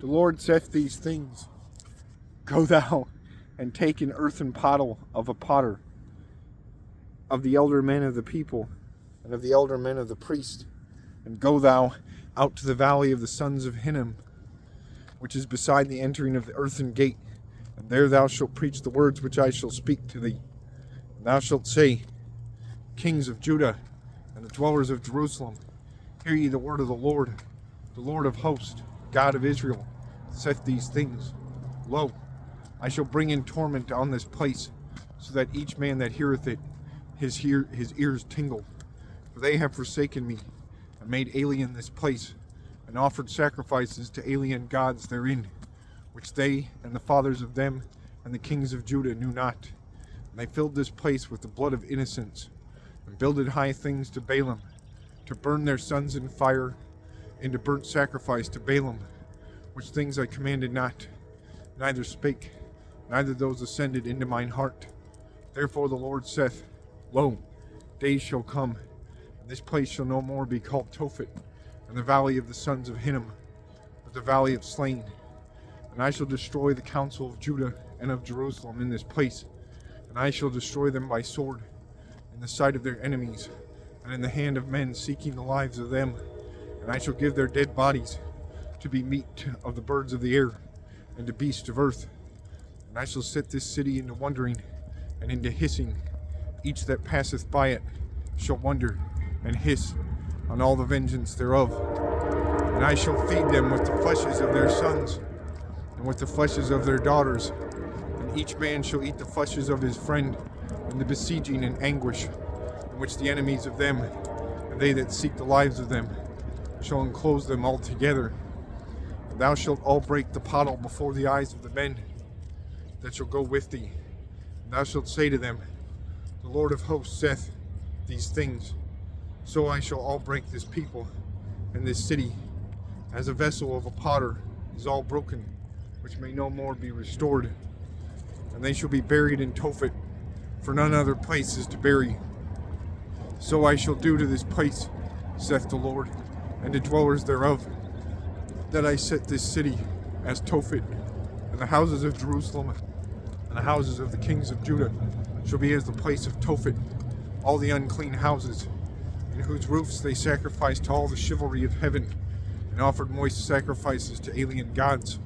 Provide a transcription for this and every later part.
The Lord saith these things, Go thou and take an earthen pottle of a potter, of the elder men of the people, and of the elder men of the priest, and go thou out to the valley of the sons of Hinnom, which is beside the entering of the earthen gate, and there thou shalt preach the words which I shall speak to thee. And thou shalt say, Kings of Judah, and the dwellers of Jerusalem, hear ye the word of the Lord of hosts, God of Israel, saith these things. Lo, I shall bring in torment on this place, so that each man that heareth it, his ears tingle. For they have forsaken me, and made alien this place, and offered sacrifices to alien gods therein, which they and the fathers of them and the kings of Judah knew not. And they filled this place with the blood of innocents, and builded high things to Balaam, to burn their sons in fire, and to burnt sacrifice to Balaam, which things I commanded not, neither spake, neither those ascended into mine heart. Therefore the Lord saith, Lo, days shall come, and this place shall no more be called Tophet, and the valley of the sons of Hinnom, but the valley of slain. And I shall destroy the counsel of Judah and of Jerusalem in this place, and I shall destroy them by sword, in the sight of their enemies, and in the hand of men seeking the lives of them. And I shall give their dead bodies to be meat of the birds of the air, and to beasts of earth. And I shall set this city into wondering, and into hissing. Each that passeth by it shall wonder, and hiss on all the vengeance thereof. And I shall feed them with the fleshes of their sons, and with the fleshes of their daughters. And each man shall eat the fleshes of his friend, in the besieging and anguish, in which the enemies of them, and they that seek the lives of them, shall enclose them all together. And thou shalt all break the pottle before the eyes of the men that shall go with thee. And thou shalt say to them, The Lord of hosts saith these things. So I shall all break this people and this city, as a vessel of a potter is all broken, which may no more be restored. And they shall be buried in Tophet, for none other place is to bury. So I shall do to this place, saith the Lord, and the dwellers thereof, that I set this city as Tophet, and the houses of Jerusalem and the houses of the kings of Judah shall be as the place of Tophet, all the unclean houses, in whose roofs they sacrificed to all the chivalry of heaven, and offered moist sacrifices to alien gods.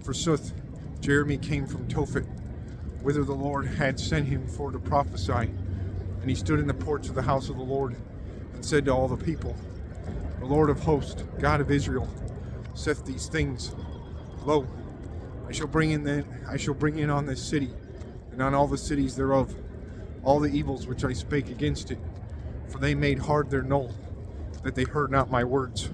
Forsooth, Jeremy came from Tophet, whither the Lord had sent him for to prophesy, and he stood in the porch of the house of the Lord, and said to all the people, The Lord of hosts, God of Israel, saith these things. Lo, I shall bring in on this city, and on all the cities thereof, all the evils which I spake against it, for they made hard their knoll, that they heard not my words.